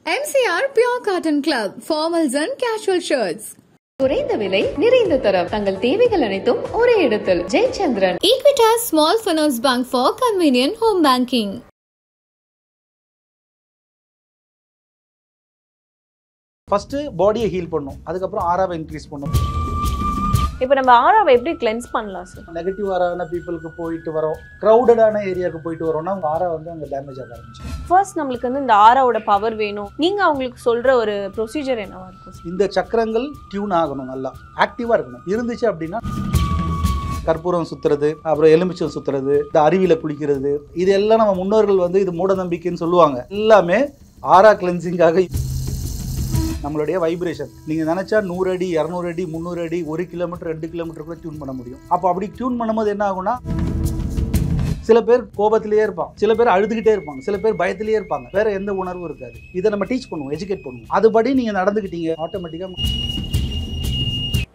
MCR Pure Cotton Club, formals and casual shirts. குறைந்த விலை நிறைந்த தரம் தங்கள் தேவைகள் அனைத்தும் ஒரே இடத்தில் Jayachandran. Equitas Small Finance Bank for convenient home banking. First பாடியை ஹீல் பண்ணும், அதுக்கப்புறம் ஆராவை இன்க்ரீஸ் பண்ணும். இப்போ நம்ம ஆராவை எப்படி கிளென்ஸ் பண்ணலாம் சார்? நெகட்டிவ் ஆரான பீப்புளுக்கு போயிட்டு வரோம், க்ரௌடடான ஏரியாவுக்கு போயிட்டு வரோம்னா அவங்க ஆரா வந்து அங்கே டேமேஜ் ஆக ஆரம்பிச்சு. ஃபர்ஸ்ட் நம்மளுக்கு வந்து இந்த ஆராவோட பவர் வேணும். நீங்க அவங்களுக்கு சொல்ற ஒரு ப்ரொசீஜர் என்னவா இருக்கும்? இந்த சக்கரங்கள் டியூன் ஆகணும், நல்லா ஆக்டிவாக இருக்கணும். இருந்துச்சு அப்படின்னா கற்பூரம் சுற்றுறது, அப்புறம் எலுமிச்சம் சுற்றுறது, இந்த அருவியில் குளிக்கிறது, இது எல்லாம் நம்ம முன்னோர்கள் வந்து இது மூட நம்பிக்கைன்னு சொல்லுவாங்க. எல்லாமே ஆரா கிளென்சிங்காக. நம்மளுடைய வைப்ரேஷன் நீங்கள் நினச்சா 100 அடி 200 அடி 300 அடி 1 கிலோமீட்டர் 2 கிலோமீட்டர் கூட டியூன் பண்ண முடியும். அப்போ அப்படி டியூன் பண்ணும்போது என்ன ஆகும்னா, சில பேர் கோபத்திலேயே இருப்பாங்க, சில பேர் அழுதுகிட்டே இருப்பாங்க, சில பேர் பயத்திலேயே இருப்பாங்க, வேற எந்த உணர்வும் இருக்காது. இதை நம்ம டீச் பண்ணுவோம், எஜுகேட் பண்ணுவோம். அதுபடி நீங்கள் நடந்துக்கிட்டீங்க ஆட்டோமேட்டிக்காக.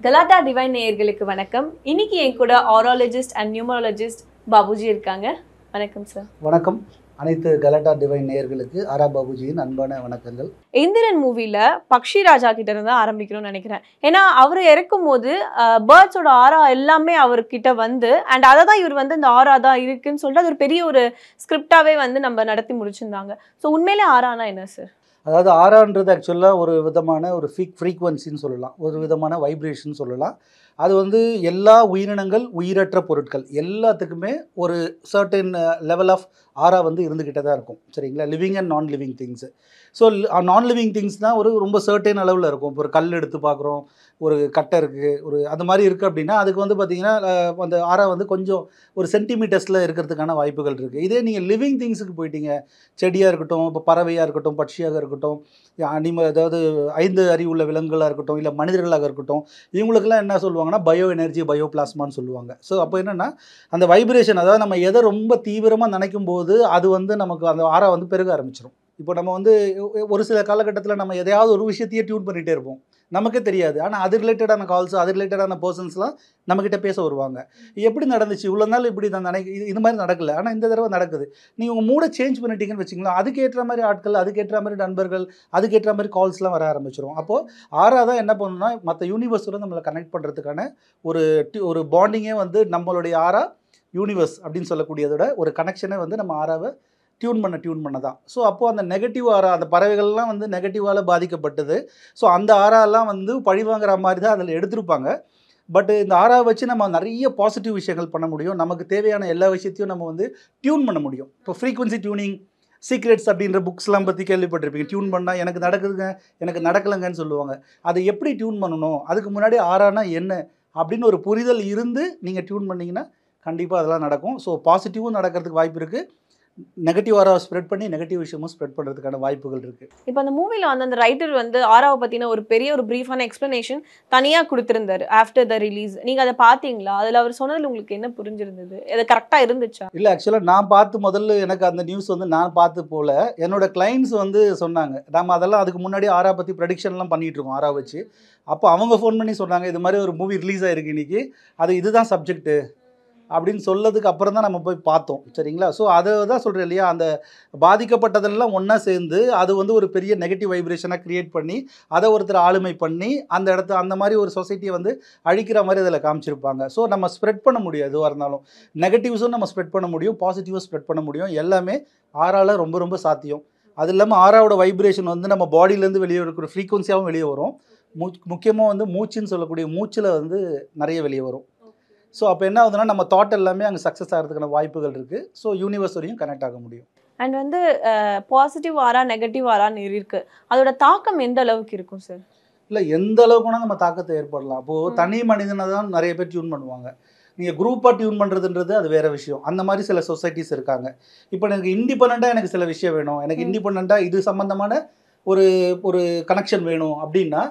கலாட்டா டிவைன் நேயர்களுக்கு வணக்கம். இன்னைக்கு என் கூட ஆராலஜிஸ்ட் அண்ட் நியூமராலஜிஸ்ட் பாபுஜி இருக்காங்க. வணக்கம் சார். வணக்கம். அனைத்து கலாட்டா டிவைன் நேயர்களுக்கு ஆரா பாபுஜியின் அன்பான வணக்கங்கள். இந்திரன் மூவில பக்ஷி ராஜா கிட்ட இருந்து ஆரம்பிக்கணும்னு நினைக்கிறேன். ஏன்னா அவர் இறக்கும் போது பேர்ட்ஸோட ஆரா எல்லாமே அவர்கிட்ட வந்து அண்ட் அதை தான் இவர் வந்து இந்த ஆரா தான் இருக்குன்னு சொல்லிட்டு அது ஒரு பெரிய ஒரு ஸ்கிரிப்டாவே வந்து நம்ம நடத்தி முடிச்சிருந்தாங்க. ஸோ உண்மையிலே ஆரானா என்ன சார்? அதாவது ஆரான்றது ஆக்சுவலாக ஒரு விதமான ஒரு ஃப்ரீக்வன்சின்னு சொல்லலாம், ஒரு விதமான வைப்ரேஷன் சொல்லலாம். அது வந்து எல்லா உயிரினங்கள், உயிரற்ற பொருட்கள் எல்லாத்துக்குமே ஒரு சர்டன் லெவல் ஆஃப் ஆரா வந்து இருந்துக்கிட்டே தான் இருக்கும். சரிங்களா? லிவிங் அண்ட் நான் லிவிங் திங்ஸு. ஸோ நான் லிவிங் திங்ஸ் தான் ஒரு ரொம்ப சர்டன் அளவில் இருக்கும். இப்போ ஒரு கல் எடுத்து பார்க்குறோம், ஒரு கட்டை இருக்குது, ஒரு அந்த மாதிரி இருக்குது அப்படின்னா அதுக்கு வந்து பார்த்திங்கன்னா அந்த ஆரா வந்து கொஞ்சம் ஒரு சென்டிமீட்டர்ஸில் இருக்கிறதுக்கான வாய்ப்புகள் இருக்குது. இதே நீங்கள் லிவிங் திங்ஸுக்கு போயிட்டீங்க, செடியாக இருக்கட்டும், இப்போ பறவையாக இருக்கட்டும், பட்சியாக இருக்கட்டும், அதாவது 5 அறிவுள்ள விலங்குகளாக இருக்கட்டும், இல்லை மனிதர்களாக இருக்கட்டும், இவங்களுக்கெல்லாம் என்ன சொல்லுவாங்கன்னா பயோ எனர்ஜி, பயோ பிளாஸ்மான்னு சொல்லுவாங்க. ஸோ அப்போ என்னென்னா அந்த வைப்ரேஷன், அதாவது நம்ம எதை ரொம்ப தீவிரமாக நினைக்கும் போது அது வந்து நமக்கு அந்த ஆரா வந்து பெருக ஆரம்பிச்சிடும். இப்போ நம்ம வந்து ஒரு சில காலகட்டத்தில் நம்ம எதையாவது ஒரு விஷயத்தையே டியூன் பண்ணிகிட்டே இருப்போம், நமக்கே தெரியாது. ஆனால் அது ரிலேட்டடான கால்ஸ், அது ரிலேட்டடான பர்சன்ஸ்லாம் நம்மக்கிட்ட பேச வருவாங்க. எப்படி நடந்துச்சு இவ்வளோ நாள், இப்படி நான் இது மாதிரி நடக்கலை, ஆனால் இந்த தடவை நடக்குது. நீங்கள் உங்கள் மூடை சேஞ்ச் பண்ணிட்டீங்கன்னு வச்சிங்களா, அதுக்கேற்ற மாதிரி ஆட்கள், அதுக்கேற்ற மாதிரி நண்பர்கள், அதுக்கேற்ற மாதிரி கால்ஸ்லாம் வர ஆரம்பிச்சிடும். அப்போது ஆறா தான் என்ன பண்ணணும்னா மற்ற யூனிவர்ஸோட நம்மளை கனெக்ட் பண்ணுறதுக்கான ஒரு பாண்டிங்கே வந்து நம்மளுடைய ஆறா யூனிவர்ஸ் அப்படின்னு சொல்லக்கூடியதோட ஒரு கனெக்ஷனே வந்து நம்ம ஆறாவை டியூன் பண்ண தான். ஸோ அப்போது அந்த நெகட்டிவ் ஆரா, அந்த பறவைகள்லாம் வந்து நெகட்டிவால் பாதிக்கப்பட்டது. ஸோ அந்த ஆறாலாம் வந்து பழிவாங்கிற மாதிரி தான் அதில் எடுத்திருப்பாங்க. பட் இந்த ஆறாவை வச்சு நம்ம நிறைய பாசிட்டிவ் விஷயங்கள் பண்ண முடியும். நமக்கு தேவையான எல்லா விஷயத்தையும் நம்ம வந்து டியூன் பண்ண முடியும். இப்போ ஃப்ரீக்வன்சி டியூனிங், சீக்ரெட்ஸ் அப்படின்ற புக்ஸ்லாம் பற்றி கேள்விப்பட்டிருப்பீங்க. டியூன் பண்ணால் எனக்கு நடக்குதுங்க, எனக்கு நடக்கலைங்கன்னு சொல்லுவாங்க. அதை எப்படி டியூன் பண்ணணும், அதுக்கு முன்னாடி ஆறானா என்ன அப்படின்னு ஒரு புரிதல் இருந்து நீங்கள் டியூன் பண்ணிங்கன்னா கண்டிப்பாக அதெல்லாம் நடக்கும். ஸோ பாசிட்டிவும் நடக்கிறதுக்கு வாய்ப்பு இருக்குது, நெகட்டிவ் ஆராவை ஸ்ப்ரெட் பண்ணி நெகட்டிவ் விஷயமும் ஸ்ப்ரெட் பண்ணுறதுக்கான வாய்ப்புகள் இருக்குது. இப்போ அந்த மூவியில் வந்து அந்த ரைட்டர் வந்து ஆராவை பற்றின ஒரு பெரிய ஒரு ப்ரீஃபான எக்ஸ்ப்ளனேஷன் தனியாக கொடுத்துருந்தாரு ஆஃப்டர் த ரிலீஸ். நீங்கள் அதை பார்த்தீங்களா? அதில் அவர் சொன்னதில் உங்களுக்கு என்ன புரிஞ்சிருந்தது? அது கரெக்டாக இருந்துச்சா? இல்லை, ஆக்சுவலாக நான் பார்த்து முதல்ல எனக்கு அந்த நியூஸ் வந்து நான் பார்த்து போல் என்னோட கிளைண்ட்ஸ் வந்து சொன்னாங்க. நம்ம அதெல்லாம் அதுக்கு முன்னாடி ஆரா பற்றி ப்ரெடிக்ஷன்லாம் பண்ணிகிட்டு இருக்கோம் ஆரா வச்சு. அப்போ அவங்க ஃபோன் பண்ணி சொன்னாங்க, இது மாதிரி ஒரு மூவி ரிலீஸ் ஆகிருக்கு இன்றைக்கி, அது இதுதான் சப்ஜெக்ட்டு அப்படின்னு சொல்லதுக்கு அப்புறம் தான் நம்ம போய் பார்த்தோம். சரிங்களா? ஸோ அதை தான் சொல்கிறேன் இல்லையா, அந்த பாதிக்கப்பட்டதெல்லாம் ஒன்றா சேர்ந்து அது வந்து ஒரு பெரிய நெகட்டிவ் வைப்ரேஷனாக க்ரியேட் பண்ணி அதை ஒருத்தர் ஆளுமை பண்ணி அந்த இடத்த அந்த மாதிரி ஒரு சொசைட்டியை வந்து அழிக்கிற மாதிரி அதில் காமிச்சிருப்பாங்க. ஸோ நம்ம ஸ்ப்ரெட் பண்ண முடியும், எதுவாக இருந்தாலும் நெகட்டிவ்ஸும் நம்ம ஸ்ப்ரெட் பண்ண முடியும், பாசிட்டிவும் ஸ்ப்ரெட் பண்ண முடியும். எல்லாமே ஆறால் ரொம்ப ரொம்ப சாத்தியம். அது இல்லாமல் ஆறாவோட வைப்ரேஷன் வந்து நம்ம பாடியிலேருந்து வெளியே இருக்கிற ஃப்ரீக்வன்சியாகவும் வெளியே வரும். முக்கியமாக வந்து மூச்சுன்னு சொல்லக்கூடிய மூச்சில் வந்து நிறைய வெளியே வரும். ஸோ அப்போ என்ன ஆகுதுன்னா நம்ம தாட் எல்லாமே அங்கே சக்ஸஸ் ஆகிறதுக்கான வாய்ப்புகள் இருக்குது. ஸோ யூனிவர்ஸ் வரையும் கனெக்ட் ஆக முடியும். அண்ட் வந்து பாசிட்டிவ் ஆரா, நெகட்டிவ் ஆரான்னு இருக்குது, அதோட தாக்கம் எந்த அளவுக்கு இருக்கும் சார்? இல்லை, எந்த அளவுக்குனா நம்ம தாக்கத்தை ஏற்படலாம். அப்போது தனி மனிதனை தான் நிறைய பேர் டியூன் பண்ணுவாங்க. நீங்கள் குரூப்பாக டியூன் பண்ணுறதுன்றது அது வேறு விஷயம். அந்த மாதிரி சில சொசைட்டிஸ் இருக்காங்க. இப்போ எனக்கு இண்டிபெண்ட்டாக எனக்கு சில விஷயம் வேணும், எனக்கு இண்டிபெண்ட்டாக இது சம்மந்தமான ஒரு கனெக்ஷன் வேணும் அப்படின்னா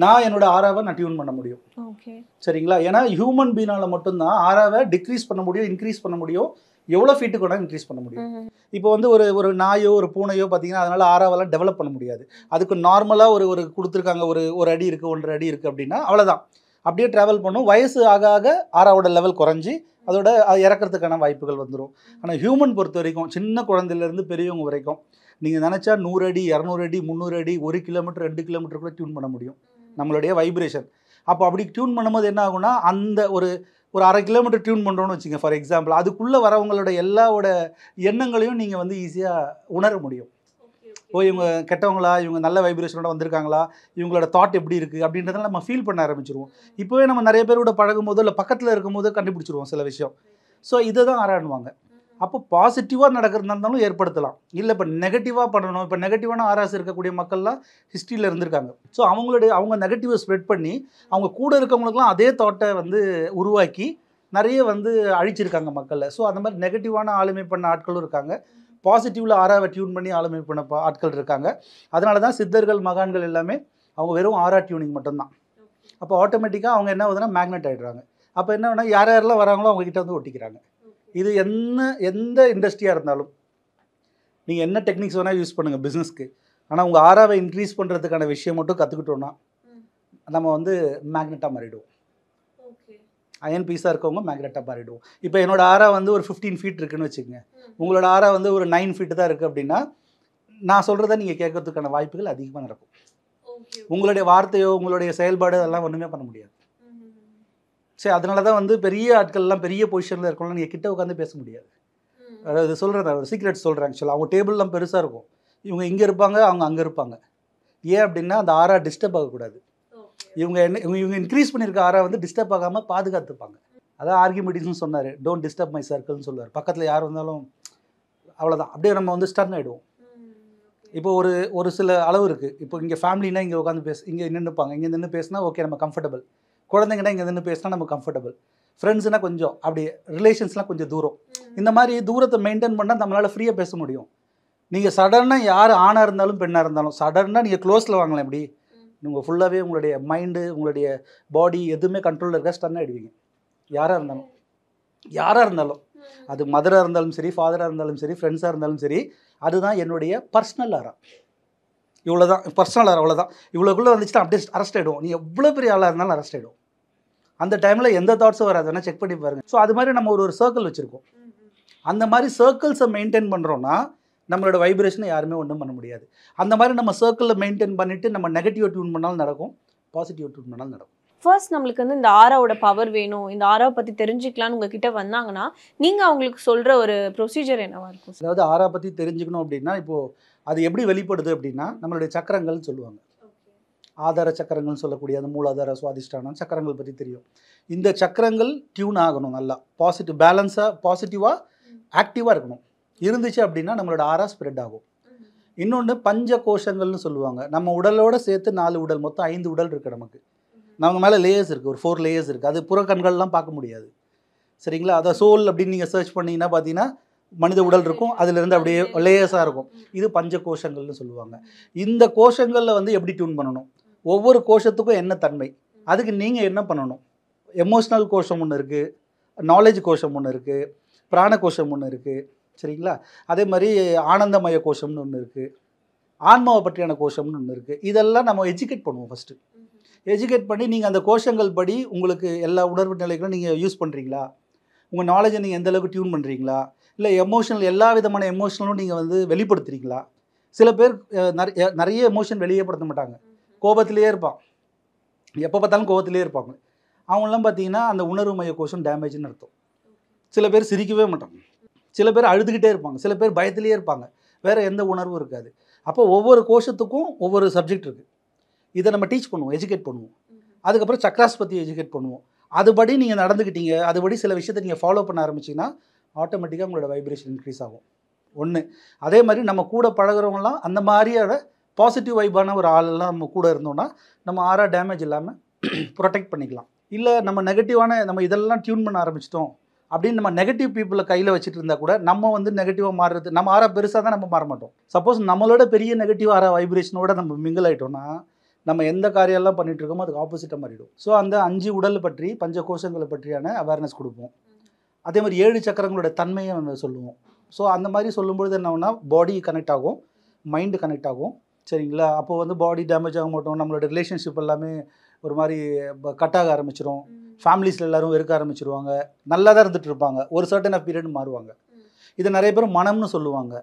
நான் என்னோட ஆறாவை நான் டியூன் பண்ண முடியும். ஓகே, சரிங்களா? ஏன்னா ஹியூமன் பீனால் மட்டும்தான் ஆறாவை டிக்ரீஸ் பண்ண முடியும், இன்க்ரீஸ் பண்ண முடியும், எவ்வளோ ஃபீட்டுக்கு வேணால் இன்க்ரீஸ் பண்ண முடியும். இப்போ வந்து ஒரு நாயோ ஒரு பூனையோ பார்த்தீங்கன்னா அதனால் ஆறாவெல்லாம் டெவலப் பண்ண முடியாது. அதுக்கு நார்மலாக ஒரு கொடுத்துருக்காங்க, ஒரு அடி இருக்குது, 1.5 அடி இருக்குது அப்படின்னா அவ்வளோதான், அப்படியே ட்ராவல் பண்ணும். வயசு ஆக ஆக ஆறாவோட லெவல் குறைஞ்சி அதோட இறக்கிறதுக்கான வாய்ப்புகள் வந்துடும். ஆனால் ஹியூமன் பொறுத்த வரைக்கும் சின்ன குழந்தையிலேருந்து பெரியவங்க வரைக்கும் நீங்கள் நினச்சா 100 அடி 200 அடி 300 அடி 1 கிலோமீட்டர் 2 கிலோமீட்டர் கூட டியூன் பண்ண முடியும் நம்மளுடைய வைப்ரேஷன். அப்போ அப்படி டியூன் பண்ணும்போது என்ன ஆகும்னா அந்த ஒரு 1/2 கிலோமீட்டர் டியூன் பண்ணுறோன்னு வச்சுங்க ஃபார் எக்ஸாம்பிள், அதுக்குள்ளே வரவங்களோட எல்லாவோட எண்ணங்களையும் நீங்கள் வந்து ஈஸியாக உணர முடியும். ஓ இவங்க கெட்டவங்களா, இவங்க நல்ல வைப்ரேஷனோட வந்திருக்காங்களா, இவங்களோட தாட் எப்படி இருக்குது அப்படின்றதெல்லாம் நம்ம ஃபீல் பண்ண ஆரம்பிச்சிருவோம். இப்போவே நம்ம நிறைய பேரோட பழகும் போதோ இல்லை பக்கத்தில் இருக்கும் போதோ கண்டுபிடிச்சிருவோம் சில விஷயம். ஸோ இதை தான் ஆராய்வாங்க. அப்போ பாசிட்டிவாக நடக்கிறதா இருந்தாலும் ஏற்படுத்தலாம், இல்லை இப்போ நெகட்டிவாக பண்ணணும். இப்போ நெகட்டிவான ஆராய்ச்சி இருக்கக்கூடிய மக்கள்லாம் ஹிஸ்ட்ரியில் இருந்திருக்காங்க. ஸோ அவங்க நெகட்டிவை ஸ்ப்ரெட் பண்ணி அவங்க கூட இருக்கவங்களுக்குலாம் அதே தாட்டை வந்து உருவாக்கி நிறைய வந்து அழிச்சிருக்காங்க மக்களில். ஸோ அந்த மாதிரி நெகட்டிவான ஆளுமை பண்ண ஆட்களும் இருக்காங்க, பாசிட்டிவில் ஆறாவை டியூன் பண்ணி ஆளுமை பண்ண ஆட்கள் இருக்காங்க. அதனால தான் சித்தர்கள் மகான்கள் எல்லாமே அவங்க வெறும் ஆறா டியூனிங் மட்டும்தான். அப்போ ஆட்டோமேட்டிக்காக அவங்க என்ன ஆகுதுன்னா மேக்னெட் ஆகிடுறாங்க. அப்போ என்ன வேணால் யாரெல்லாம் வராங்களோ அவங்ககிட்ட வந்து ஒட்டிக்கிறாங்க. இது எந்த இண்டஸ்ட்ரியாக இருந்தாலும் நீங்கள் என்ன டெக்னிக்ஸ் வேணால் யூஸ் பண்ணுங்கள் பிஸ்னஸ்க்கு, ஆனால் உங்கள் ஆறாவை இன்க்ரீஸ் பண்ணுறதுக்கான விஷயம் மட்டும் கற்றுக்கிட்டோன்னா நம்ம வந்து மேக்னெட்டாக மாறிடுவோம். அயன் பீஸாக இருக்கவங்க மேக்னெட்டாக மாறிடுவோம். இப்போ என்னோட ஆரா வந்து ஒரு 15 ஃபீட் இருக்குன்னு வச்சுக்கோங்க, உங்களோட ஆரா வந்து ஒரு 9 ஃபீட் தான் இருக்குது அப்படின்னா நான் சொல்கிறத நீங்கள் கேட்கறதுக்கான வாய்ப்புகள் அதிகமாக நடக்கும். உங்களுடைய வார்த்தையோ உங்களுடைய செயல்பாடு அதெல்லாம் ஒன்றுமே பண்ண முடியாது. சரி, அதனால தான் வந்து பெரிய ஆட்கள்லாம் பெரிய பொசிஷனில் இருக்கவங்க நீங்கள் கிட்ட உட்காந்து பேச முடியாது. அதாவது சொல்கிறேன், ஒரு சீக்ரெட் சொல்கிறேன். ஆக்சுவலாக அவங்க டேபிள்லாம் பெருசாக இருக்கும், இவங்க இங்கே இருப்பாங்க அவங்க அங்கே இருப்பாங்க. ஏன் அப்படின்னா அந்த ஆரா டிஸ்டர்ப் ஆகக்கூடாது. இவங்க இன்க்ரீஸ் பண்ணியிருக்க ஆரா வந்து டிஸ்டர்ப் ஆகாமல் பாதுகாத்துப்பாங்க. அதான் ஆர்கிமெடிஸ்னு சொன்னார், டோன்ட் டிஸ்டர்ப் மை சர்க்கிள்னு சொல்லுவார். பக்கத்தில் யார் வந்தாலும் அவ்வளோதான், அப்படியே நம்ம வந்து ஸ்டன் ஆகிடுவோம். இப்போ ஒரு சில அளவு இருக்குது. இப்போ இங்கே ஃபேமிலினா இங்கே உட்காந்து இங்கே நின்றுப்பாங்க, இங்கே நின்று பேசினா ஓகே நம்ம கம்ஃபர்டபுள். குழந்தைங்கன்னா இங்கே நின்று பேசினா நம்ம கம்ஃபர்டபுள். ஃப்ரெண்ட்ஸ்னால் கொஞ்சம் அப்படி, ரிலேஷன்ஸ்லாம் கொஞ்சம் தூரம். இந்த மாதிரி தூரத்தை மெயின்டைன் பண்ணால் நம்மளால் ஃப்ரீயாக பேச முடியும். நீங்கள் சடனாக யார் ஆணாக இருந்தாலும் பெண்ணாக இருந்தாலும் சடனாக நீங்கள் க்ளோஸில் வாங்கலாம். எப்படி நீங்கள் ஃபுல்லாகவே உங்களுடைய மைண்டு உங்களுடைய பாடி எதுவுமே கண்ட்ரோலில் இருக்க ஸ்டன் ஆகிடுவீங்க. யாராக இருந்தாலும் அது மதராக இருந்தாலும் சரி, ஃபாதராக இருந்தாலும் சரி, ஃப்ரெண்ட்ஸாக இருந்தாலும் சரி, அதுதான் என்னுடைய பர்சனல் ஆரா. இவ்வளோதான் பர்சனல் ஆரா, அவ்வளோதான். இவ்வளோக்குள்ளே வந்துச்சுன்னா அப்படியே அரெஸ்ட் ஆகிடும். நீ எவ்வளோ பெரிய ஆளாக இருந்தாலும் அரெஸ்ட் ஆகிடும். அந்த டைமில் எந்த தாட்ஸும் வராது, வேணால் செக் பண்ணி பாருங்கள். ஸோ அது மாதிரி நம்ம ஒரு சர்க்கிள் வச்சுருக்கோம். அந்த மாதிரி சர்க்கிள்ஸை மெயின்டைன் பண்ணுறோன்னா நம்மளோட வைப்ரேஷனை யாருமே ஒன்றும் பண்ண முடியாது. அந்த மாதிரி நம்ம சர்க்கிளில் மெயின்டைன் பண்ணிவிட்டு நம்ம நெகட்டிவ் டியூன் பண்ணாலும் நடக்கும், பாசிட்டிவ் டியூன் பண்ணாலும் நடக்கும். ஃபர்ஸ்ட் நம்மளுக்கு வந்து இந்த ஆராவோட பவர் வேணும், இந்த ஆராவை பற்றி தெரிஞ்சுக்கலான்னு உங்ககிட்ட வந்தாங்கன்னா நீங்கள் அவங்களுக்கு சொல்கிற ஒரு ப்ரொசீஜர் என்னவா இருக்கும்? அதாவது ஆரா பற்றி தெரிஞ்சுக்கணும் அப்படின்னா இப்போது அது எப்படி வெளிப்படுது அப்படின்னா நம்மளுடைய சக்கரங்கள்னு சொல்லுவாங்க. ஆதார சக்கரங்கள்னு சொல்லக்கூடிய அந்த மூலாதார சுவாதிஷ்டான சக்கரங்கள் பற்றி தெரியும். இந்த சக்கரங்கள் டியூன் ஆகணும், நல்லா பாசிட்டிவ் பேலன்ஸாக பாசிட்டிவாக ஆக்டிவாக இருக்கணும். இருந்துச்சு அப்படின்னா நம்மளோட ஆரா ஸ்ப்ரெட் ஆகும். இன்னொன்று பஞ்ச கோஷங்கள்னு சொல்லுவாங்க. நம்ம உடலோடு சேர்த்து 4 உடல், மொத்தம் 5 உடல் இருக்குது நமக்கு. நம்ம மேலே லேயர்ஸ் இருக்குது, ஒரு 4 லேயர்ஸ் இருக்குது. அது புறக்கண்கள்லாம் பார்க்க முடியாது, சரிங்களா? அதை சோல் அப்படின்னு நீங்கள் சர்ச் பண்ணிங்கன்னா பார்த்தீங்கன்னா மனித உடல் இருக்கும், அதிலிருந்து அப்படியே லேயர்ஸாக இருக்கும். இது பஞ்ச கோஷங்கள்னு சொல்லுவாங்க. இந்த கோஷங்களில் வந்து எப்படி டியூன் பண்ணணும், ஒவ்வொரு கோஷத்துக்கும் என்ன தன்மை, அதுக்கு நீங்கள் என்ன பண்ணணும். எமோஷ்னல் கோஷம் ஒன்று இருக்குது, நாலேஜ் கோஷம் ஒன்று இருக்குது, பிராண கோஷம் ஒன்று இருக்குது, சரிங்களா? அதே மாதிரி ஆனந்தமய கோஷம்னு ஒன்று இருக்குது, ஆன்மாவை பற்றியான கோஷம்னு ஒன்று இருக்குது. இதெல்லாம் நம்ம எஜுகேட் பண்ணுவோம். ஃபஸ்ட்டு எஜுகேட் பண்ணி நீங்கள் அந்த கோஷங்கள் படி உங்களுக்கு எல்லா உணர்வு நிலைகளும் நீங்கள் யூஸ் பண்ணுறீங்களா, உங்கள் நாலேஜை நீங்கள் எந்தளவுக்கு டியூன் பண்ணுறீங்களா, இல்லை எமோஷனல் எல்லா விதமான எமோஷனலும் நீங்கள் வந்து வெளிப்படுத்துறீங்களா. சில பேர் நிறைய எமோஷன் வெளியேப்படுத்த மாட்டாங்க, கோபத்திலேயே இருப்பான், எப்போ பார்த்தாலும் கோபத்திலே இருப்பாங்க. அவங்களாம் பார்த்தீங்கன்னா அந்த உணர்வு மைய கோஷம் டேமேஜ்னு அர்த்தம். சில பேர் சிரிக்கவே மாட்டாங்க, சில பேர் அழுதுகிட்டே இருப்பாங்க, சில பேர் பயத்திலே இருப்பாங்க, வேறு எந்த உணர்வும் இருக்காது. அப்போ ஒவ்வொரு கோஷத்துக்கும் ஒவ்வொரு சப்ஜெக்ட் இருக்குது. இதை நம்ம டீச் பண்ணுவோம், எஜுகேட் பண்ணுவோம். அதுக்கப்புறம் சக்ராஸ் பற்றி எஜுகேட் பண்ணுவோம். அதுபடி நீங்கள் நடந்துக்கிட்டீங்க, அதுபடி சில விஷயத்தை நீங்கள் ஃபாலோ பண்ண ஆரம்பிச்சிங்கன்னா ஆட்டோமேட்டிக்காக உங்களோட வைப்ரேஷன் இன்க்ரீஸ் ஆகும். ஒன்று. அதே மாதிரி நம்ம கூட பழகிறவங்களாம் அந்த மாதிரியான பாசிட்டிவ் வைப்பான ஒரு ஆளெல்லாம் நம்ம கூட இருந்தோம்னா நம்ம ஆரா டேமேஜ் இல்லாமல் ப்ரொடெக்ட் பண்ணிக்கலாம். இல்லை நம்ம நெகட்டிவான நம்ம இதெல்லாம் டியூன் பண்ண ஆரம்பிச்சிட்டோம் அப்படின்னு நம்ம நெகட்டிவ் பீப்புளை கையில் வச்சுட்டு இருந்தால் கூட நம்ம வந்து நெகட்டிவாக மாறுறது, நம்ம ஆரா பெருசாக தான் நம்ம மாற மாட்டோம். சப்போஸ் நம்மளோட பெரிய நெகட்டிவ் ஆரா வைப்ரேஷனோட நம்ம மிங்கிள் ஆகிட்டோம்னா நம்ம எந்த காரியெல்லாம் பண்ணிகிட்டு இருக்கோமோ அதுக்கு ஆப்போசிட்டாக மாறிடும். ஸோ அந்த 5 உடல் பற்றி பஞ்ச கோஷங்களை பற்றியான அவேர்னஸ் கொடுப்போம். அதே மாதிரி 7 சக்கரங்களோட தன்மையை நம்ம சொல்லுவோம். ஸோ அந்த மாதிரி சொல்லும்பொழுது என்னன்னா பாடி கனெக்ட் ஆகும், மைண்டு கனெக்ட் ஆகும், சரிங்களா? அப்போது வந்து பாடி டேமேஜ் ஆக மாட்டோம், நம்மளோட ரிலேஷன்ஷிப் எல்லாமே ஒரு மாதிரி கட்டாக ஆரம்பிச்சிடும், ஃபேமிலிஸில் எல்லோரும் வெறுக்க ஆரம்பிச்சிருவாங்க, நல்லா தான் இருந்துகிட்டு இருப்பாங்க, ஒரு சர்டன் ஆஃப் பீரியட் மாறுவாங்க. இதை நிறைய பேர் மனம்னு சொல்லுவாங்க.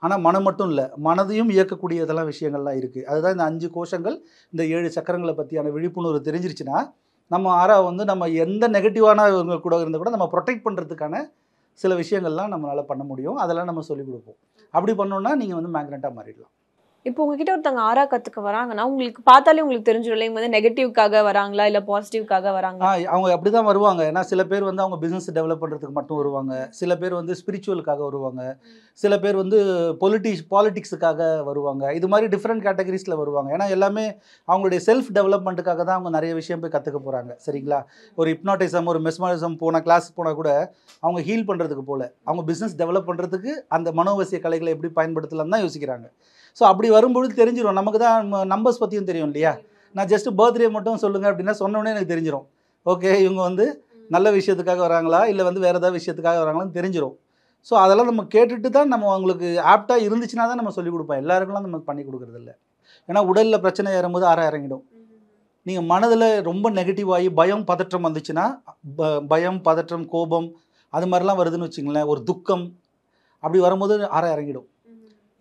ஆனால் மனம் மட்டும் இல்லை, மனதையும் இயக்கக்கூடிய இதெல்லாம் விஷயங்கள்லாம் இருக்குது. அதுதான் இந்த 5 கோஷங்கள், இந்த 7 சக்கரங்களை பற்றியான விழிப்புணர்வு தெரிஞ்சிருச்சுன்னா நம்ம ஆறா வந்து நம்ம எந்த நெகட்டிவானவங்க கூட இருந்தால் கூட நம்ம ப்ரொடெக்ட் பண்ணுறதுக்கான சில விஷயங்கள்லாம் நம்மளால் பண்ண முடியும். அதெல்லாம் நம்ம சொல்லிக் கொடுப்போம். அப்படி பண்ணோன்னா நீங்கள் வந்து மேக்னெட்டாக மாறிடலாம். இப்போ உங்ககிட்ட ஒருத்தவங்க ஆறா கத்துக்க வராங்கன்னா உங்களுக்கு பார்த்தாலே உங்களுக்கு தெரிஞ்சிடும் இவங்க வந்து நெகட்டிவ்காக வராங்களா இல்ல பாசிட்டிவ்காக வராங்களா? அவங்க அப்படி தான் வருவாங்க. ஏன்னா சில பேர் வந்து அவங்க பிஸ்னஸ் டெவலப் பண்ணுறதுக்கு மட்டும் வருவாங்க, சில பேர் வந்து ஸ்பிரிச்சுவலுக்காக வருவாங்க, சில பேர் வந்து பாலிட்டிக்ஸுக்காக வருவாங்க. இது மாதிரி டிஃப்ரெண்ட் கேட்டகரிஸில் வருவாங்க. ஏன்னா எல்லாமே அவங்களுடைய செல்ஃப் டெவலப்மெண்ட்டுக்காக தான் அவங்க நிறைய விஷயம் போய் கற்றுக்க போகிறாங்க. சரிங்களா? ஒரு ஹிப்னாட்டிசம், ஒரு மெஸ்மரிசம் போன கிளாஸ் போனால் கூட அவங்க ஹீல் பண்ணுறதுக்கு போல, அவங்க பிஸ்னஸ் டெவலப் பண்ணுறதுக்கு அந்த மனோவசிய கலைகளை எப்படி பயன்படுத்தலாம்னு தான் யோசிக்கிறாங்க. ஸோ அப்படி வரும்பொழுது தெரிஞ்சிடும். நமக்கு தான் நம்பர்ஸ் பற்றியும் தெரியும் இல்லையா? நான் ஜஸ்ட் பர்த்டே மட்டும் சொல்லுங்கள் அப்படின்னா சொன்னோடனே எனக்கு தெரிஞ்சிடும். ஓகே, இவங்க வந்து நல்ல விஷயத்துக்காக வராங்களா இல்லை வந்து வேறு ஏதாவது விஷயத்துக்காக வராங்களான்னு தெரிஞ்சிடும். ஸோ அதெல்லாம் நம்ம கேட்டுட்டு தான் நம்ம அவங்களுக்கு ஆப்டாக இருந்துச்சுன்னா தான் நம்ம சொல்லிக் கொடுப்போம். எல்லாருக்கெல்லாம் நம்ம பண்ணி கொடுக்குறதில்ல. ஏன்னா உடலில் பிரச்சனை ஏறும்போது இறங்கிடும். நீங்கள் மனதில் ரொம்ப நெகட்டிவ் ஆகி பயம் பதற்றம் வந்துச்சுன்னா, பயம் பதற்றம் கோபம் அது மாதிரிலாம் வருதுன்னு வச்சுங்களேன், ஒரு துக்கம் அப்படி வரும்போது இறங்கிடும்.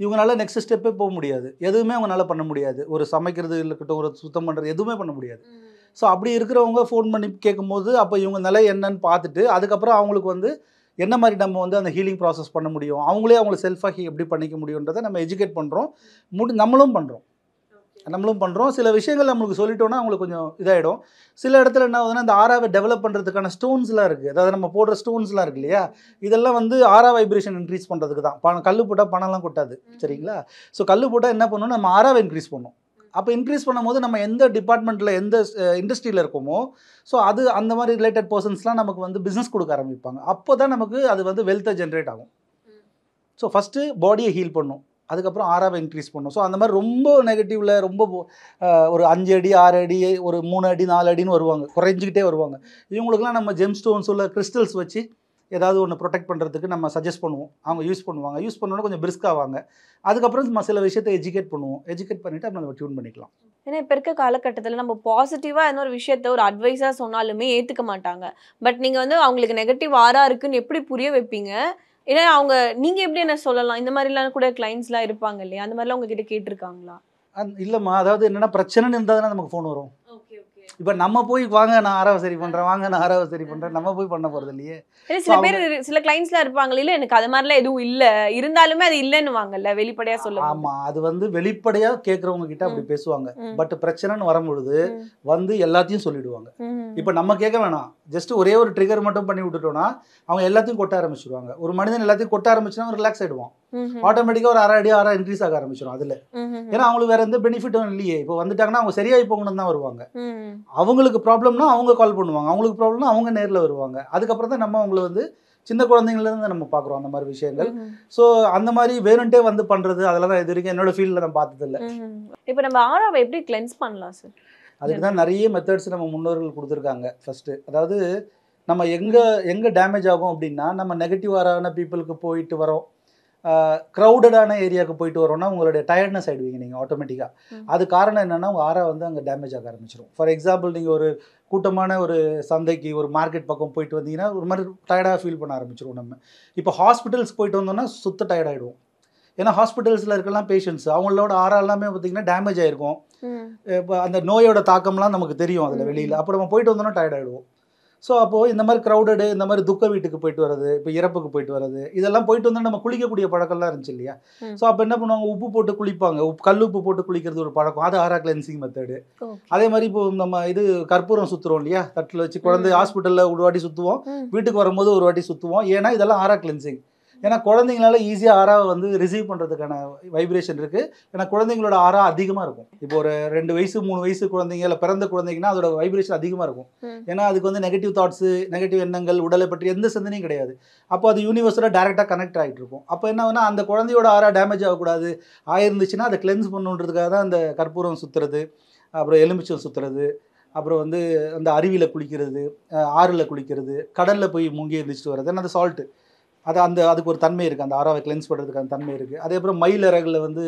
இவங்களால நெக்ஸ்ட் ஸ்டெப்பே போக முடியாது. எதுவுமே அவங்களால பண்ண முடியாது. ஒரு சமைக்கிறது இருக்கட்டும், ஒரு சுத்தம் பண்ணுறது எதுவுமே பண்ண முடியாது. ஸோ அப்படி இருக்கிறவங்க ஃபோன் பண்ணி கேட்கும்போது அப்போ இவங்க நிலை என்னன்னு பார்த்துட்டு அதுக்கப்புறம் அவங்களுக்கு வந்து என்ன மாதிரி நம்ம வந்து அந்த ஹீலிங் ப்ராசஸ் பண்ண முடியும், அவங்களே அவங்களை செல்ஃபாக எப்படி பண்ணிக்க முடியுன்றதை நம்ம எஜுகேட் பண்ணுறோம். நம்மளும் பண்ணுறோம். சில விஷயங்கள் நம்மளுக்கு சொல்லிட்டோன்னா அவங்களுக்கு கொஞ்சம் இதாகிடும். சில இடத்துல என்ன ஆகுதுன்னா, இந்த ஆறாவை டெவலப் பண்ணுறதுக்கான ஸ்டோன்ஸ்லாம் இருக்குது. அதாவது நம்ம போடுற ஸ்டோன்ஸ்லாம் இருக்குது இல்லையா, இதெல்லாம் வந்து ஆறா வைப்ரேஷன் இன்க்ரீஸ் பண்ணுறதுக்கு தான். கல் போட்டால் பணம்லாம் கொட்டாது. சரிங்களா? ஸோ கல் போட்டால் என்ன பண்ணணும், நம்ம ஆறாவை இன்க்ரீஸ் பண்ணணும். அப்போ இன்க்ரீஸ் பண்ணும்போது நம்ம எந்த டிபார்ட்மெண்ட்டில் எந்த இண்டஸ்ட்ரியில் இருக்கோமோ, ஸோ அது அந்த மாதிரி ரிலேட்டட் பர்சன்ஸ்லாம் நமக்கு வந்து பிஸ்னஸ் கொடுக்க ஆரம்பிப்பாங்க. அப்போ தான் நமக்கு அது வந்து வெல்த்தை ஜென்ரேட் ஆகும். ஸோ ஃபஸ்ட்டு பாடியை ஹீல் பண்ணும், அதுக்கப்புறம் ஆறாவை இன்க்ரீஸ் பண்ணும். ஸோ அந்த மாதிரி ரொம்ப நெகட்டிவில் ரொம்ப ஒரு 5 அடி 6 அடி ஒரு 3 அடி 4 அடின்னு வருவாங்க, குறைஞ்சிக்கிட்டே வருவாங்க. இவங்களுக்குலாம் நம்ம ஜெம் ஸ்டோன்ஸ் உள்ள கிறிஸ்டல்ஸ் வச்சு ஏதாவது ஒன்று ப்ரொடெக்ட் பண்ணுறதுக்கு நம்ம சஜஸ்ட் பண்ணுவோம். அவங்க யூஸ் பண்ணுவாங்க. யூஸ் பண்ணோன்னா கொஞ்சம் பிரிஸ்க் ஆவாங்க. அதுக்கப்புறம் நம்ம சில விஷயத்தை எஜுகேட் பண்ணுவோம். எஜுகேட் பண்ணிவிட்டு நம்ம டியூன் பண்ணிக்கலாம். ஏன்னா இப்போ இருக்க காலகட்டத்தில் நம்ம பாசிட்டிவாக எந்த ஒரு விஷயத்த ஒரு அட்வைஸாக சொன்னாலுமே ஏற்றுக்க மாட்டாங்க. பட் நீங்கள் வந்து அவங்களுக்கு நெகட்டிவ் ஆறா இருக்குன்னு எப்படி புரிய வைப்பீங்க? ஏன்னா அவங்க நீங்கள் எப்படி என்ன சொல்லலாம், இந்த மாதிரிலாம் கூட கிளைண்ட்ஸ்லாம் இருப்பாங்க இல்லையா, அந்த மாதிரிலாம் உங்ககிட்ட கேட்டிருக்காங்களா? இல்லைம்மா, அதாவது என்னென்னா பிரச்சனைன்னு இருந்தால் தானே நமக்கு ஃபோன் வரும். இப்போ நம்ம போய் வாங்க நான் ஆறாவை சரி பண்ணுறேன், வாங்க நான் ஆறாவை சரி பண்ணுறேன், நம்ம போய் பண்ண போகிறது இல்லையே. சில பேர் சில கிளைண்ட்ஸ்லாம் இருப்பாங்க இல்லை, எனக்கு அது மாதிரிலாம் எதுவும் இல்லை, இருந்தாலுமே அது இல்லைன்னு வாங்கல்ல, வெளிப்படையாக சொல்லுவாங்க. ஆமாம், அது வந்து வெளிப்படையாக கேட்குறவங்க கிட்ட அப்படி பேசுவாங்க. பட் பிரச்சனைன்னு வரும்பொழுது வந்து எல்லாத்தையும் சொல்லிடுவாங்க. இப்போ நம்ம கேட்க வேணாம், ஜஸ்ட் ஒரே ஒரு ட்ரிகர் மட்டும் பண்ணி விட்டுட்டோம்னா அவங்க எல்லாத்தையும் கொட்ட ஆரம்பிச்சிடுவாங்க. ஒரு மனிதன் எல்லாத்தையும் கொட்ட ஆரம்பிச்சுன்னா ரிலாக்ஸ் ஆகிடுவான். ஆட்டோமேட்டிக்காக ஒரு 6 அடி 6 இன்க்ரீஸ் ஆக ஆரம்பிச்சிடும் அதில். ஏன்னா அவங்களுக்கு வேற எந்த பெனிஃபிட்டும் இல்லையே. இப்போ வந்துட்டாங்கன்னா அவங்க சரியாகி போகணும்னு தான் வருவாங்க. அவங்களுக்கு ப்ராப்ளம்னா அவங்க கால் பண்ணுவாங்க, அவங்களுக்கு ப்ராப்ளம்னா அவங்க நேரில் வருவாங்க. அதுக்கப்புறம் தான் நம்ம அவங்களை வந்து சின்ன குழந்தைங்கள்லேருந்து நம்ம பார்க்குறோம் அந்த மாதிரி விஷயங்கள். ஸோ அந்த மாதிரி வேணுன்ட்டே வந்து பண்ணுறது அதெல்லாம் தான் இது வரைக்கும் என்னோட ஃபீல்டில் நான் பார்த்ததில்லை. இப்போ நம்ம ஆறாவை எப்படி கிளென்ஸ் பண்ணலாம் சார்? அதுக்கு தான் நிறைய மெத்தட்ஸ் நம்ம முன்னோர்கள் கொடுத்துருக்காங்க. ஃபஸ்ட்டு அதாவது நம்ம எங்கே டேமேஜ் ஆகும் அப்படின்னா, நம்ம நெகட்டிவான பீப்புளுக்கு போயிட்டு வரோம், க்ரௌடடான ஏரியாவுக்கு போயிட்டு வரோம்னா உங்களுடைய டயர்ட்னஸ் ஆகிடுவீங்க நீங்கள் ஆட்டோமேட்டிக்காக. அது காரணம் என்னென்னா உங்கள் ஆறா வந்து அங்கே டேமேஜ் ஆக ஆரம்பிச்சிடும். ஃபார் எக்ஸாம்பிள் நீங்கள் ஒரு கூட்டமான ஒரு சந்தைக்கு ஒரு மார்க்கெட் பக்கம் போயிட்டு வந்தீங்கன்னா ஒரு மாதிரி டயர்டாக ஃபீல் பண்ண ஆரம்பிச்சிடும். நம்ம இப்போ ஹாஸ்பிட்டல்ஸ் போயிட்டு வந்தோம்னா சுத்த டயர்ட் ஆகிடுவோம். ஏன்னா ஹாஸ்பிட்டல்ஸில் இருக்கலாம் பேஷண்ட்ஸ், அவங்களோட ஆறா எல்லாமே பார்த்திங்கன்னா டேமேஜ் ஆகிருக்கும். இப்போ அந்த நோயோட தாக்கம்லாம் நமக்கு தெரியும் அதில் வெளியில். அப்போ நம்ம போயிட்டு வந்தோம்னா டயர்ட் ஆகிடுவோம். ஸோ அப்போது இந்த மாதிரி க்ரௌடடு, இந்த மாதிரி துக்க வீட்டுக்கு போயிட்டு வர்றது, இப்போ இறப்புக்கு போயிட்டு வர்றது, இதெல்லாம் போயிட்டு வந்தால் நம்ம குளிக்கக்கூடிய பழக்கம்லாம் இருந்துச்சு இல்லையா. ஸோ அப்போ என்ன பண்ணுவாங்க, உப்பு போட்டு குளிப்பாங்க. கல் உப்பு போட்டு குளிக்கிறது ஒரு பழக்கம், அது ஆறா கிளென்சிங் மெத்தடு. அதே மாதிரி இப்போ நம்ம இது கற்பூரம் சுற்றுறோம் இல்லையா, தட்டில் வச்சு குழந்தை ஹாஸ்பிட்டலில் ஒரு வாட்டி சுற்றுவோம், வீட்டுக்கு வரும்போது ஒரு வாட்டி சுற்றுவோம். ஏன்னா இதெல்லாம் ஆறா கிளென்சிங். ஏன்னா குழந்தைங்களால ஈஸியாக ஆறாவை வந்து ரிசீவ் பண்ணுறதுக்கான வைப்ரேஷன் இருக்குது. ஏன்னா குழந்தைங்களோட ஆறா அதிகமாக இருக்கும். இப்போ ஒரு 2 வயசு 3 வயசு குழந்தைங்க இல்லை பிறந்த குழந்தைங்கன்னா அதோட வைப்ரேஷன் அதிகமாக இருக்கும். ஏன்னா அதுக்கு வந்து நெகட்டிவ் தாட்ஸு, நெகட்டிவ் எண்ணங்கள், உடலை பற்றி எந்த சிந்தனையும் கிடையாது. அப்போ அது யூனிவர்ஸோட டேரெக்டாக கனெக்ட் ஆகிட்டு இருக்கும். அப்போ என்ன ஆகுனா, அந்த குழந்தையோட ஆறா டேமேஜ் ஆகக்கூடாது, ஆயிருந்துச்சுன்னா அதை கிளென்ஸ் பண்ணுன்றதுக்காக தான் அந்த கற்பூரம் சுற்றுறது, அப்புறம் எலுமிச்சம் சுற்றுறது, அப்புறம் வந்து அந்த அருவியில் குளிக்கிறது, ஆறில் குளிக்கிறது, கடலில் போய் மூங்கி எழுந்திரிச்சிட்டு வர்றது. ஏன்னா அந்த சால்ட்டு அதுக்கு ஒரு தன்மை இருக்குது, அந்த ஆறாவை கிளென்ஸ் பண்ணுறதுக்கான தன்மை இருக்குது. அதே அப்புறம் மயில் இறகுல வந்து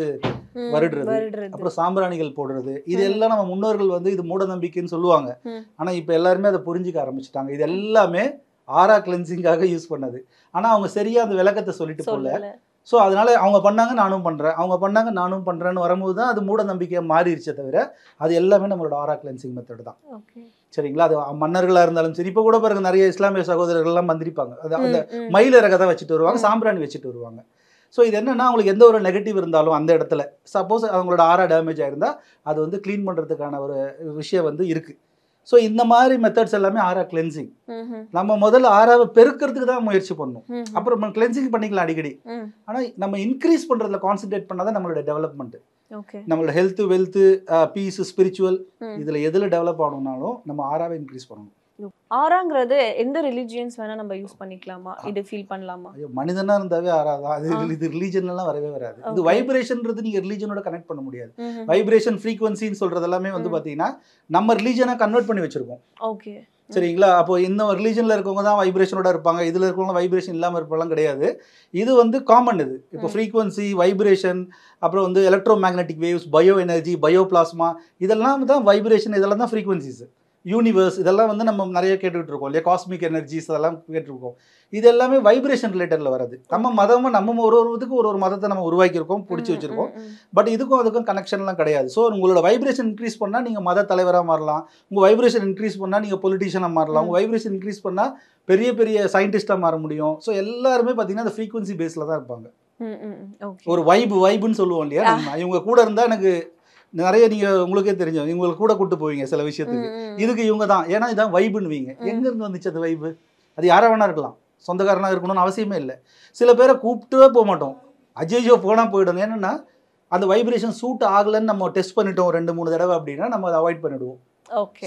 வருடுறது, அப்புறம் சாம்பிராணிகள் போடுறது, இது எல்லாம் நம்ம முன்னோர்கள் வந்து இது மூட நம்பிக்கைன்னு சொல்லுவாங்க. ஆனால் இப்போ எல்லாருமே அதை புரிஞ்சிக்க ஆரம்பிச்சிட்டாங்க. இது எல்லாமே ஆறா கிளென்சிங்காக யூஸ் பண்ணது. ஆனால் அவங்க சரியாக அந்த விளக்கத்தை சொல்லிட்டு போகல. ஸோ அதனால அவங்க பண்ணாங்க நானும் பண்ணுறேன், அவங்க பண்ணாங்க நானும் பண்ணுறேன்னு வரும்போது தான் அது மூட நம்பிக்கையாக மாறிடுச்சே தவிர அது எல்லாமே நம்மளோட ஆரா கிளென்சிங் மெத்தட் தான். சரிங்களா? அது மன்னர்களாக இருந்தாலும் சரி, இப்போ கூட பாருங்க நிறைய இஸ்லாமிய சகோதரர்கள்லாம் மந்திரிப்பாங்க, அது அந்த மயில ரகத்தை வச்சுட்டு வருவாங்க, சாம்பிராணி வச்சுட்டு வருவாங்க. ஸோ இது என்னென்னா அவங்களுக்கு எந்த ஒரு நெகட்டிவ் இருந்தாலும் அந்த இடத்துல சப்போஸ் அவங்களோட ஆரா டேமேஜ் ஆயிருந்தால் அது வந்து க்ளீன் பண்ணுறதுக்கான ஒரு விஷயம் வந்து இருக்குது. ஸோ இந்த மாதிரி மெத்தட்ஸ் எல்லாமே ஆரா கிளென்சிங். நம்ம முதல்ல ஆராவை பெருக்கிறதுக்கு தான் முயற்சி பண்ணணும், அப்புறம் நம்ம கிளென்சிங் பண்ணிக்கலாம் அடிக்கடி. ஆனால் நம்ம இன்க்ரீஸ் பண்ணுறதுல கான்சென்ட்ரேட் பண்ணாதான் நம்மளோட டெவலப்மெண்ட், நம்மளோட ஹெல்த், வெல்த், பீஸ், ஸ்பிரிச்சுவல் இதில் எதில் டெவலப் ஆகணும்னாலும் நம்ம ஆராவை இன்க்ரீஸ் பண்ணணும். ஆராங்கிறது எந்த ரிலிஜியன்ஸ் வேணா நம்ம யூஸ் பண்ணிக்கலாமா? இது ஃபீல் பண்ணலாமா? மனிதனா இருந்தாவே ஆராதான். இது ரிலீஜன்லாம் வரவே வராது. இது வைப்ரேஷன்ன்றது நீங்க ரிலீஜனோட கனெக்ட் பண்ண முடியாது. வைப்ரேஷன் ஃப்ரீக்வன்சின்னு சொல்றது எல்லாமே வந்து பாத்தீங்கன்னா நம்ம ரிலீஜனை கன்வெர்ட் பண்ணி வச்சிருக்கோம். ஓகே, சரிங்களா? அப்போ இந்த ரிலீஜன்ல இருக்கவங்க தான் வைப்ரேஷனோட இருப்பாங்க, இதுல இருக்கவங்க வைப்ரேஷன் இல்லாம இருப்பாங்க கிடையாது. இது வந்து காமன். இது இப்போ ஃப்ரீக்வன்சி, வைப்ரேஷன், அப்புறம் வந்து electro magnetic waves, bio energy, bio plasma, இதெல்லாம் தான் வைப்ரேஷன், இதெல்லாம் தான் ஃப்ரீக்வன்சிஸ். யூனிவர்ஸ் இதெல்லாம் வந்து நம்ம நிறைய கேட்டுக்கிட்டு இருக்கோம் இல்லையா, காஸ்மிக் எனர்ஜிஸ் அதெல்லாம் கேட்டுருக்கோம். இது எல்லாமே வைப்ரேஷன் ரிலேட்டடில் வருது. நம்ம மதமாக நம்ம ஒருவருக்கு ஒரு மதத்தை நம்ம உருவாக்கியிருக்கோம், பிடிச்சி வச்சிருக்கோம். பட் இதுக்கும் அதுக்கும் கனெக்ஷன்லாம் கிடையாது. ஸோ உங்களோட வைப்ரேஷன் இன்க்ரீஸ் பண்ணால் நீங்கள் மத தலைவராக மாறலாம், உங்கள் வைப்ரேஷன் இன்க்ரீஸ் பண்ணால் நீங்கள் பொலிட்டிஷியனாக மாறலாம், உங்கள் வைப்ரேஷன் இன்க்ரீஸ் பண்ணால் பெரிய பெரிய சயின்டிஸ்டாக மாற முடியும். ஸோ எல்லாருமே பார்த்தீங்கன்னா அந்த ஃப்ரீக்வன்சி பேஸில் தான் இருப்பாங்க. ஒரு வைபுன்னு சொல்லுவோம் இல்லையா, இவங்க கூட இருந்தால் எனக்கு நிறைய நீங்கள் உங்களுக்கே தெரிஞ்சோம், இவங்களுக்கு கூட கூட்டு போவீங்க சில விஷயத்துக்கு, இதுக்கு இவங்க தான், ஏன்னா இதான் வைபுன்னுவீங்க. எங்கேருந்து வந்துச்சு அந்த வைபு? அது யாராக வேணா இருக்கலாம், சொந்தக்காரனாக இருக்கணும்னு அவசியமே இல்லை. சில பேரை கூப்பிட்டே போக மாட்டோம், அஜய்ஜோ போனால் போயிடும். ஏன்னா அந்த வைப்ரேஷன் சூட் ஆகலைன்னு நம்ம டெஸ்ட் பண்ணிட்டோம் 2-3 தடவை அப்படின்னா நம்ம அதை அவாய்ட் பண்ணிவிடுவோம்.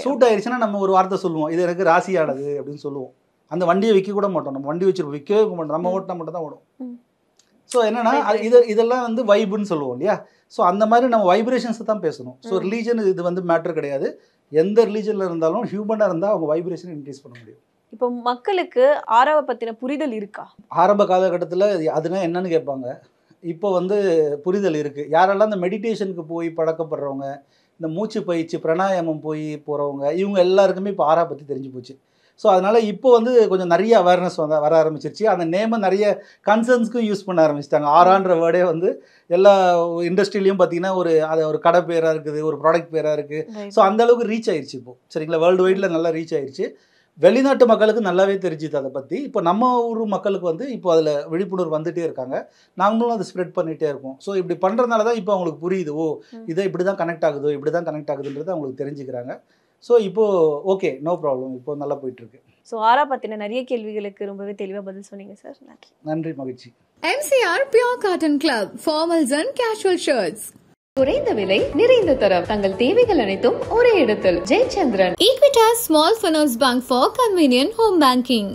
சூட் ஆயிடுச்சுன்னா நம்ம ஒரு வார்த்தை சொல்லுவோம், இது எனக்கு ராசியானது அப்படின்னு சொல்லுவோம். அந்த வண்டியை விற்க கூட மாட்டோம், நம்ம வண்டி வச்சிருப்போம், விற்கவே மாட்டோம், நம்ம ஓட்டினா மட்டும் தான் ஓடும். ஸோ என்னன்னா இதெல்லாம் வந்து வைபுன்னு சொல்லுவோம் இல்லையா. ஸோ அந்த மாதிரி நம்ம வைப்ரேஷன்ஸை தான் பேசணும். ஸோ ரிலீஜன் இது வந்து மேட்டர் கிடையாது. எந்த ரிலீஜனில் இருந்தாலும் ஹியூமனாக இருந்தால் அவங்க வைப்ரேஷன் இன்க்ரீஸ் பண்ண முடியும். இப்போ மக்களுக்கு ஆராவை பற்றின புரிதல் இருக்கா? ஆரம்ப காலகட்டத்தில் அதுனா என்னன்னு கேட்பாங்க. இப்போ வந்து புரிதல் இருக்குது. யாரெல்லாம் இந்த மெடிடேஷனுக்கு போய் பழக்கப்படுறவங்க, இந்த மூச்சு பயிற்சி பிராணாயாமம் போகிறவங்க, இவங்க எல்லாருக்குமே இப்போ ஆரா பற்றி தெரிஞ்சு போச்சு. ஸோ அதனால் இப்போ வந்து கொஞ்சம் நிறைய அவேர்னஸ் வர ஆரம்பிச்சிருச்சு. அந்த நேமை நிறைய கன்சர்ன்ஸ்க்கும் யூஸ் பண்ண ஆரம்பிச்சிட்டாங்க. ஆரான்ற வேர்டே வந்து எல்லா இண்டஸ்ட்ரியிலையும் பார்த்தீங்கன்னா ஒரு கடை பேராக இருக்குது, ஒரு ப்ராடக்ட் பேராக இருக்குது. ஸோ அந்த அளவுக்கு ரீச் ஆயிடுச்சு இப்போ. சரிங்களா? வேர்ல்டு வைடில் நல்லா ரீச் ஆயிடுச்சு. வெளிநாட்டு மக்களுக்கு நல்லாவே தெரிஞ்சுது அதை பற்றி. இப்போ நம்ம ஊர் மக்களுக்கு வந்து இப்போ அதில் விழிப்புணர்வு வந்துகிட்டே இருக்காங்க, நாங்களும் அதை ஸ்ப்ரெட் பண்ணிகிட்டே இருக்கோம். ஸோ இப்படி பண்ணுறதுனால தான் இப்போ அவங்களுக்கு புரியுது, ஓ இதை இப்படி தான் கனெக்ட் ஆகுதுன்றது அவங்களுக்கு தெரிஞ்சுக்கிறாங்க. ஸோ இப்போது ஓகே, நோ ப்ராப்ளம், இப்போ நல்லா போயிட்டுருக்கு. ஸோ ஆரா பற்றின நிறைய கேள்விகளுக்கு ரொம்பவே தெளிவாக பதில் சொன்னீங்க சார். நன்றி, மகிழ்ச்சி. MCR Pure Cotton Club, formals and casual shirts. குறைந்த விலை, நிறைந்த தரம், தங்கள் தேவைகள் அனைத்தும் ஒரே இடத்தில். Jayachandran. Equitas Small Finance Bank for convenient home banking.